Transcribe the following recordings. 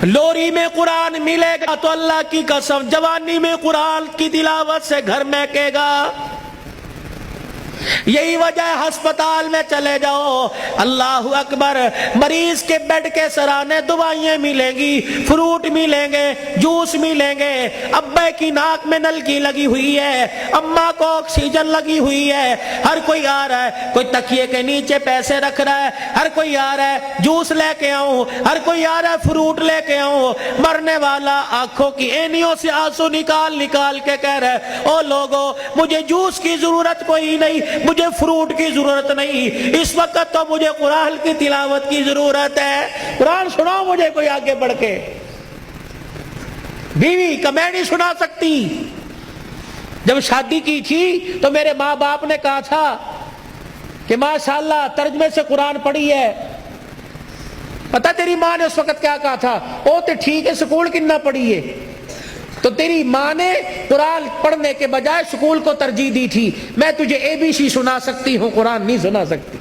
لوری میں قرآن ملے گا تو اللہ کی قسم جوانی میں قرآن کی تلاوت سے گھر مہکے گا. یہی وجہ ہے ہسپتال میں چلے جاؤ، اللہ اکبر، مریض کے بیڈ کے سرانے دوائیں ملیں گی، فروٹ ملیں گے، جوس ملیں گے. ابا کی ناک میں نلکی لگی ہوئی ہے، اماں کو آکسیجن لگی ہوئی ہے، ہر کوئی آ رہا ہے، کوئی تکیے کے نیچے پیسے رکھ رہا ہے، ہر کوئی آ رہا ہے جوس لے کے آؤں، ہر کوئی آ رہا ہے فروٹ لے کے آؤں. مرنے والا آنکھوں کی اینیوں سے آنسو نکال نکال کے کہہ رہا ہے او لوگو مجھے جوس کی ضرورت کوئی نہیں، مجھے فروٹ کی ضرورت نہیں، اس وقت تو مجھے قرآن کی تلاوت کی ضرورت ہے. قرآن سناؤ مجھے کوئی آگے بڑھ کے. بیوی کا میں نہیں سنا سکتی. جب شادی کی تھی تو میرے ماں باپ نے کہا تھا کہ ماشاءاللہ ترجمے سے قرآن پڑھی ہے. پتا تیری ماں نے اس وقت کیا کہا تھا؟ او تے ٹھیک ہے سکول کنا پڑھی ہے. تو تیری ماں نے قرآن پڑھنے کے بجائے سکول کو ترجیح دی تھی. میں تجھے اے بی سی سنا سکتی ہوں، قرآن نہیں سنا سکتی.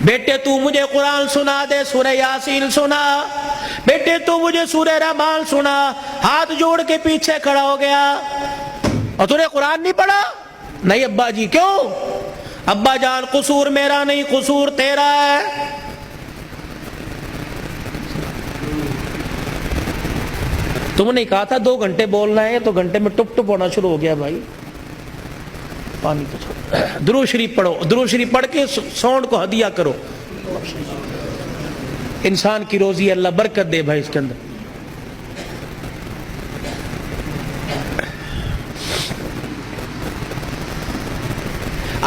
بیٹے تو مجھے قرآن سنا دے، سورہ یاسین سنا، بیٹے تو مجھے سورہ رحمان سنا. ہاتھ جوڑ کے پیچھے کھڑا ہو گیا. اور تو نے قرآن نہیں پڑھا؟ نہیں ابا جی. کیوں؟ ابا جان قصور میرا نہیں، قصور تیرا ہے. تم نے کہا تھا 2 گھنٹے بولنا ہے تو گھنٹے میں ٹپ ٹپ ہونا شروع ہو گیا. بھائی پانی تو چھوڑو، درود شریف پڑھو، درود شریف پڑھ کے ساؤنڈ کو ہدیہ کرو. انسان کی روزی اللہ برکت دے بھائی اس کے اندر.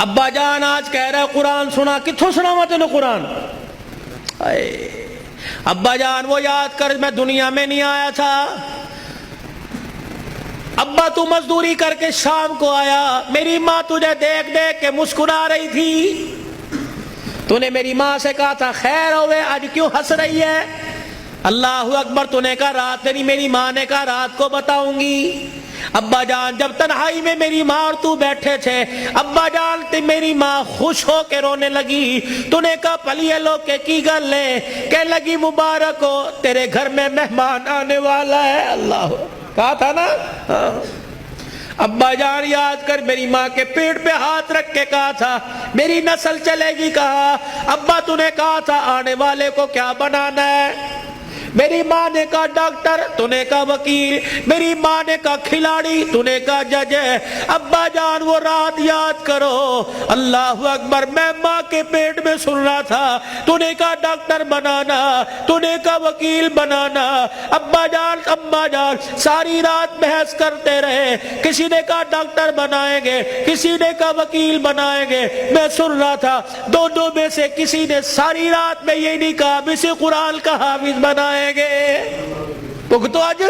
ابا جان آج کہہ رہا ہے قرآن سنا. کتھوں سناواں تینوں قرآن؟ ابا جان وہ یاد کر میں دنیا میں نہیں آیا تھا. ابا تو مزدوری کر کے شام کو آیا، میری ماں تجھے دیکھ دیکھ کے مسکرا رہی تھی. تو نے میری ماں سے کہا تھا خیر ہوئے آج کیوں ہنس رہی ہے؟ اللہ اکبر. تو نے کہا رات نہیں، میری ماں نے کہا رات کو بتاؤں گی. ابا جان جب تنہائی میں میری ماں اور تو بیٹھے تھے، ابا جان تے میری ماں خوش ہو کے رونے لگی. تو نے کہا پلیے لو کے کی گل ہے؟ کہ لگی مبارک ہو تیرے گھر میں مہمان آنے والا ہے. اللہ کہا تھا نا. ابا جان یاد کر میری ماں کے پیٹ پہ ہاتھ رکھ کے کہا تھا میری نسل چلے گی. کہا ابا تو نے کہا تھا آنے والے کو کیا بنانا ہے؟ میری ماں نے کہا ڈاکٹر، تو نے کہا وکیل، میری ماں نے کہا کھلاڑی، تو نے کہا جج. ابا جان وہ رات یاد کرو. اللہ اکبر. میں ماں کے پیٹ میں سن رہا تھا تو نے کہا ڈاکٹر بنانا، تو نے کہا وکیل بنانا. ابا جان اماں جان ساری رات بحث کرتے رہے. کسی نے کہا ڈاکٹر بنائیں گے، کسی نے کہا وکیل بنائیں گے. میں سن رہا تھا دونوں میں سے کسی نے ساری رات میں یہ نہیں کہا اسے قرآن کا حافظ بنائیں گے. تو آج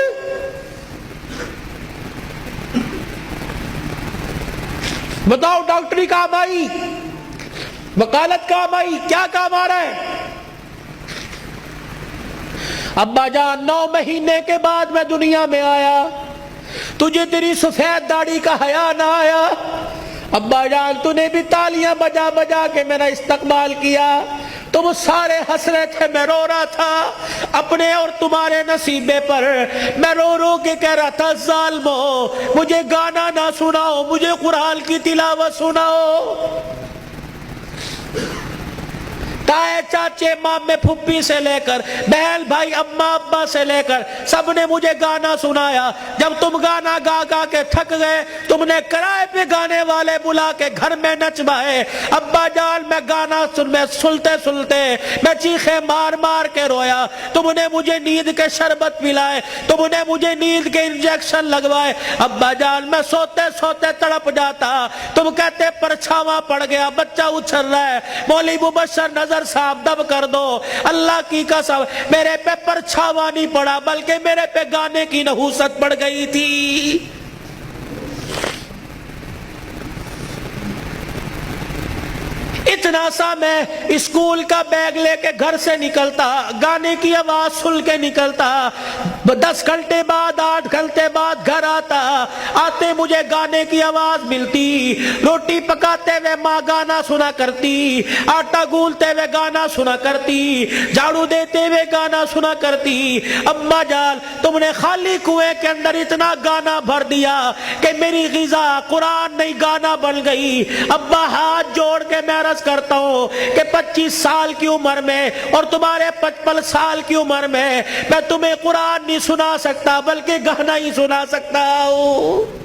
بتاؤ ڈاکٹری کام آئی، وکالت کام آئی، کیا کام آ رہا ہے؟ ابا جان 9 مہینے کے بعد میں دنیا میں آیا، تجھے تیری سفید داڑھی کا حیا نہ آیا. ابا جان تو نے بھی تالیاں بجا بجا کے میرا استقبال کیا. تم سارے ہنس رہے تھے، میں رو رہا تھا اپنے اور تمہارے نصیبے پر. میں رو رو کے کہہ رہا تھا ظالمو مجھے گانا نہ سناؤ، مجھے قرآن کی تلاوت سناؤ. تائے چاچے مامے پھپھی سے لے کر بہن بھائی اماں ابا سے لے کر سب نے مجھے گانا سنایا. جب تم گانا گا گا کے تھک گئے تم نے کرائے پہ گانے والے بلا کے گھر میں نچوائے. ابا جان میں گانا سنتے سنتے میں چیخے مار مار کے رویا. تم نے مجھے نیند کے شربت پلائے، تم نے مجھے نیند کے انجیکشن لگوائے. ابا جان میں سوتے سوتے تڑپ جاتا. تم کہتے پرچھاواں پڑ گیا، بچہ اچھل رہا ہے، مولوی مبشر نظر صاحب دب کر دو. اللہ کی قسم میرے پہ پرچھاوا نہیں پڑا بلکہ میرے پہ گانے کی نحوست پڑ گئی تھی. اتنا سا میں اسکول کا بیگ لے کے گھر سے نکلتا، گانے کی آواز سن کے نکلتا، 10 گھنٹے بعد 8 گھنٹے بعد گھر آتے مجھے گانے کی آواز ملتی، روٹی پکاتے ہوئے ماں گانا سنا کرتی، آٹا گولتے ہوئے گانا سنا کرتی، جھاڑو دیتے ہوئے گانا سنا کرتی۔ اماں جان تم نے خالی کنویں کے اندر اتنا گانا بھر دیا کہ میری غذا قرآن نہیں گانا بن گئی۔ ابا ہاتھ جوڑ کے میں عرض کرتا ہوں کہ 25 سال کی عمر میں اور تمہارے 55 سال کی عمر میں تمہیں قرآن نہیں سنا سکتا بلکہ گانا ہی سنا سکتا ہوں۔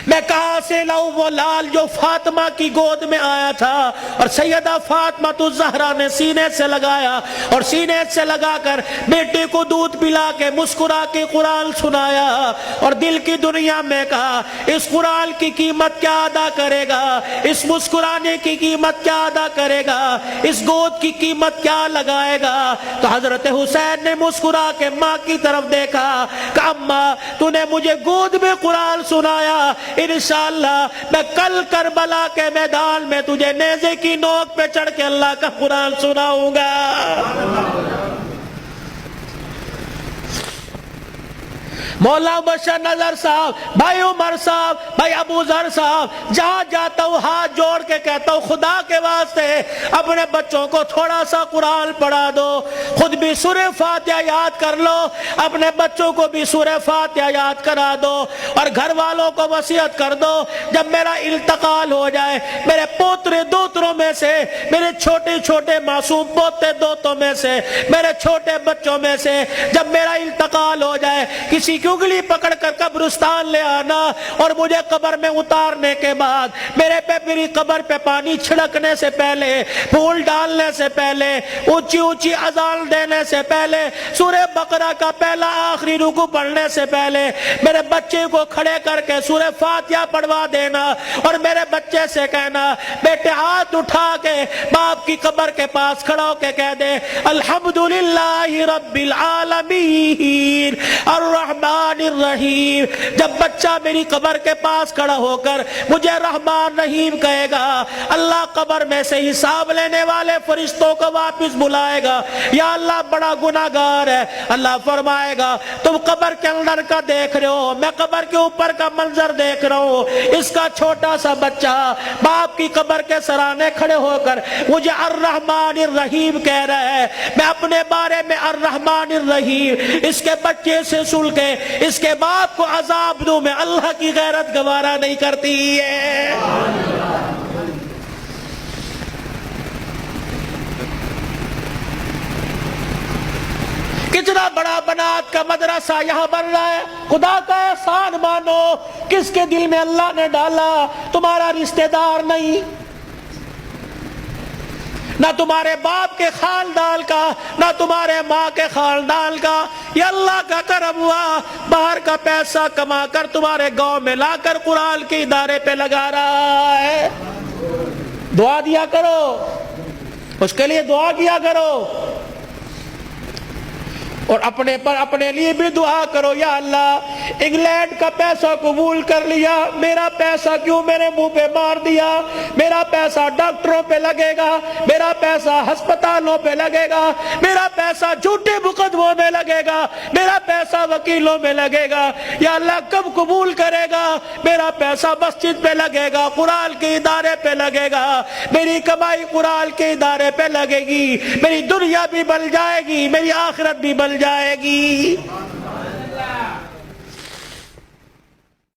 میں کہاں سے لاؤں وہ لال جو فاطمہ کی گود میں آیا تھا اور سیدہ فاطمہ الزہرا نے سینے سے لگایا اور سینے سے لگا کر بیٹے کو دودھ پلا کے مسکرا کے قرآن سنایا اور دل کی دنیا میں کہا اس قرآن کی قیمت کیا ادا کرے گا، اس مسکرانے کی قیمت کیا ادا کرے گا، اس گود کی قیمت کیا لگائے گا۔ تو حضرت حسین نے مسکرا کے ماں کی طرف دیکھا کہ اماں تو نے مجھے گود میں قرآن سنایا، انشاءاللہ میں کل کربلا کے میدان میں تجھے نیزے کی نوک پہ چڑھ کے اللہ کا قرآن سناؤں گا۔ مولا بشر نظر صاحب، بھائی عمر صاحب، بھائی ابو ذر صاحب، جہاں جاتا ہوں ہاتھ جوڑ کے کہتا ہوں خدا کے واسطے اپنے بچوں کو تھوڑا سا قرآن پڑھا دو، خود بھی سورہ فاتحہ یاد کر لو، اپنے بچوں کو بھی سورہ فاتحہ یاد کرا دو اور گھر والوں کو وصیت کر دو جب میرا انتقال ہو جائے میرے پوترے دوتروں میں سے، میرے چھوٹے چھوٹے معصوم پوتے دوتوں میں سے، میرے چھوٹے بچوں میں سے جب میرا انتقال ہو جائے کسی کی انگلی پکڑ کر قبرستان لے آنا اور مجھے قبر میں اتارنے کے بعد میری قبر پہ پانی چھڑکنے سے پہلے، پھول ڈالنے سے پہلے، اونچی اونچی اذان دینے سے پہلے، سورہ بقرہ کا پہلا آخری رکوع پڑھنے سے پہلے میرے بچے کو کھڑے کر کے سورہ فاتحہ پڑھوا دینا اور میرے بچے سے کہنا بیٹے ہاتھ اٹھا کے باپ کی قبر کے پاس کھڑا ہو کے کہہ دے الحمدللہ رب العالمین الرحمن الرحیم۔ جب بچہ میری قبر کے پاس کھڑا ہو کر مجھے رحمان رحیم کہے گا اللہ قبر میں سے حساب لینے والے فرشتوں کو واپس بلائے گا، یا اللہ بڑا گناہگار ہے، اللہ فرمائے گا تم قبر کے اندر کا دیکھ رہے ہو، میں قبر کے اوپر کا منظر دیکھ رہا ہوں، اس کا چھوٹا سا بچہ باپ کی قبر کے سرانے کھڑے ہو کر مجھے الرحمن الرحیم کہہ رہا ہے، میں اپنے بارے میں الرحمن الرحیم اس کے بچے سے سن کے اس کے باپ کو عذاب دوں، میں اللہ کی غیرت گوارا نہیں کرتی ہے۔ کتنا بڑا بنات کا مدرسہ یہاں بن رہا ہے، خدا کا احسان مانو کس کے دل میں اللہ نے ڈالا، تمہارا رشتہ دار نہیں، نہ تمہارے باپ کے خاندان کا، نہ تمہارے ماں کے خاندان کا، یہ اللہ کا کرم ہوا، باہر کا پیسہ کما کر تمہارے گاؤں میں لا کر قرآن کے ادارے پہ لگا رہا ہے۔ دعا دیا کرو، اس کے لیے دعا کیا کرو اور اپنے لیے بھی دعا کرو، یا اللہ انگلینڈ کا پیسہ قبول کر لیا، میرا پیسہ کیوں میرے منہ پہ مار دیا، میرا پیسہ ڈاکٹروں پہ لگے گا، میرا پیسہ ہسپتالوں پہ لگے گا، میرا پیسہ جھوٹے مقدموں میں لگے گا، میرا پیسہ وکیلوں میں لگے گا، یا اللہ کب قبول کرے گا، میرا پیسہ مسجد پہ لگے گا، قرآن کے ادارے پہ لگے گا، میری کمائی قرآن کے ادارے پہ لگے گی، میری دنیا بھی بن جائے گی، میری آخرت بھی بن جائے گی۔